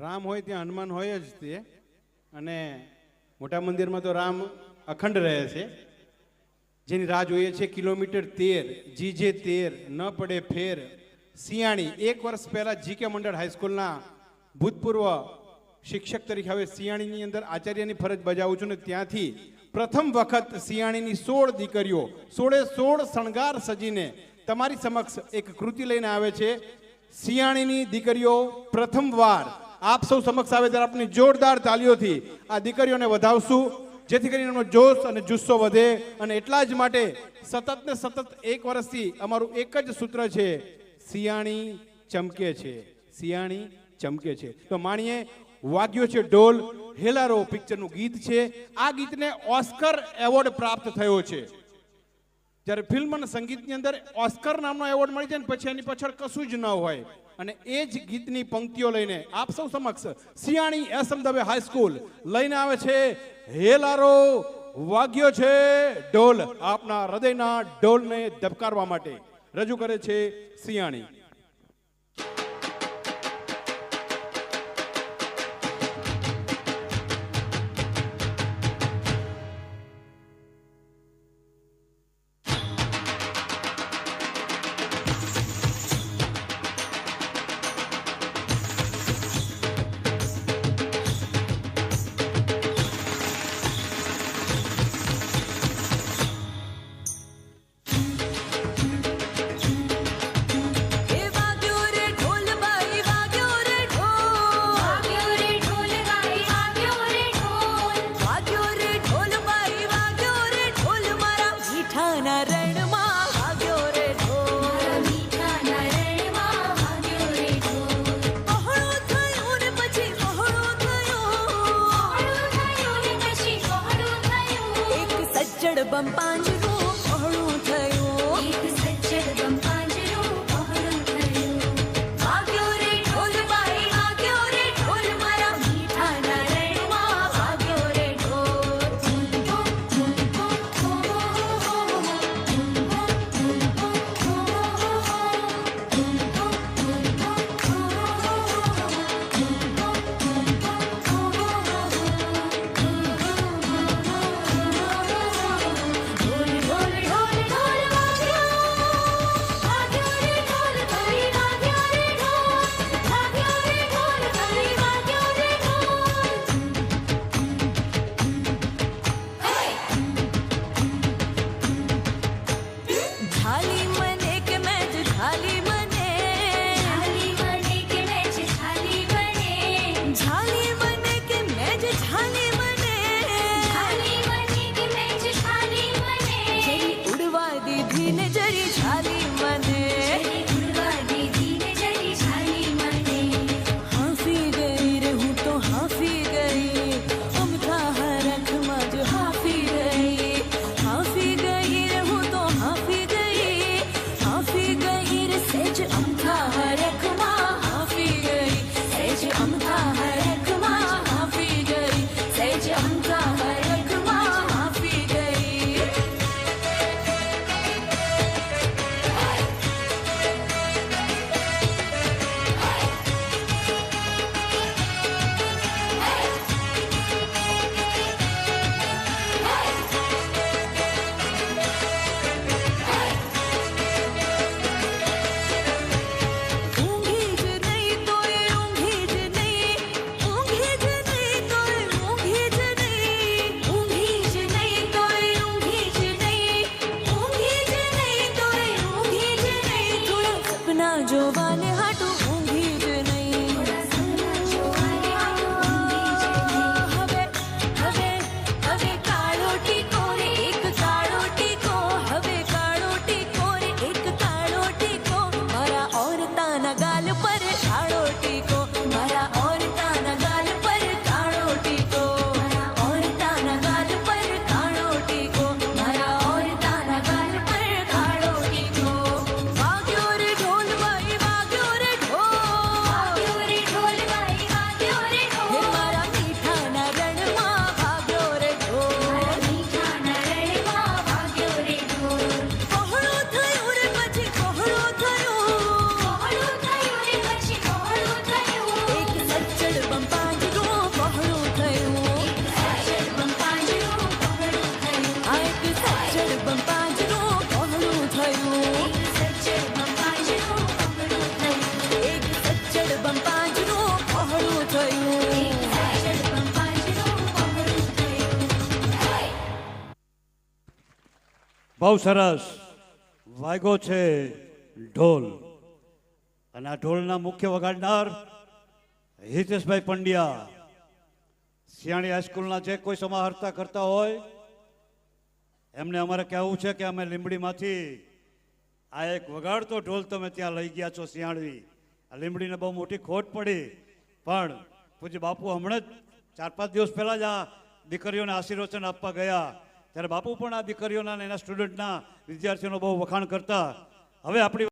રામ હોય ત્યાં હનુમાન હોય જ તે, અને મોટા મંદિરમાં તો રામ અખંડ રહે છે, જેની રાહ જોઈએ છે કિલોમીટર 13, જીજે 13, ન પડે ફેર, સિયાણી. 1 વર્ષ પહેલા જીકે મંડળ હાઈસ્કૂલના ભૂતપૂર્વ શિક્ષક તરીકે હવે સિયાણીની અંદર આચાર્યની ફરજ બજાવું છું, ને ત્યાંથી પ્રથમ વખત સિયાણીની 16 દીકરીઓ 16 શણગાર સજીને તમારી સમક્ષ એક કૃતિ લઈને આવે છે. સિયાણીની દીકરીઓ પ્રથમવાર આપ સૌ સમક્ષ આવે ત્યારે આપની જોરદાર તાલીઓથી આ દીકરીઓને વધાવશું, જેથી કરીને એમનો જોશ અને જુસ્સો વધે. અને એટલા જ માટે સતત ને સતત 1 વર્ષથી અમારું એક જ સૂત્ર છે, સિયાણી ચમકે છે, સિયાણી ચમકે છે. તો માણીએ વાગ્યો છે ઢોલ, હેલારો પિક્ચરનું ગીત છે. આ ગીતને ઓસ્કર એવોર્ડ પ્રાપ્ત થયો છે. જ્યારે ફિલ્મ અને સંગીતની અંદર ઓસ્કર નામનો એવોર્ડ મળી જાય ને પછી એની પાછળ કશું જ ન હોય, અને એ જ ગીતની પંક્તિઓ લઈને આપ સૌ સમક્ષ સિયાણી એસએમ દવે હાઈસ્કૂલ લઈને આવે છે હેલારો વાગ્યો છે ઢોલ. આપના હૃદયના ઢોલને ધબકારવા માટે રજૂ કરે છે સિયાણી. ઢોલ બહુ સરસ વાગ્યો છે ઢોલ, અને આ ઢોલના મુખ્ય વગાડનાર હિતેશભાઈ પંડ્યા. સિયાણી હાઈસ્કૂલના જે કોઈ સમાહર્તા કરતા હોય એમને અમારે કહેવું છે કે અમે લીંબડીમાંથી આ એક વગાડતો ઢોલ તમે ત્યાં લઈ ગયા છો સિયાણવી. આ લીંબડીને બહુ મોટી ખોટ પડી, પણ પૂજ્ય બાપુ હમણાં જ 4-5 દિવસ પહેલાં જ આ દીકરીઓને આશીર્વચન આપવા ગયા, ત્યારે બાપુ પણ આ દીકરીઓના અને એના સ્ટુડન્ટના વિદ્યાર્થીઓનો બહુ વખાણ કરતા. હવે આપણી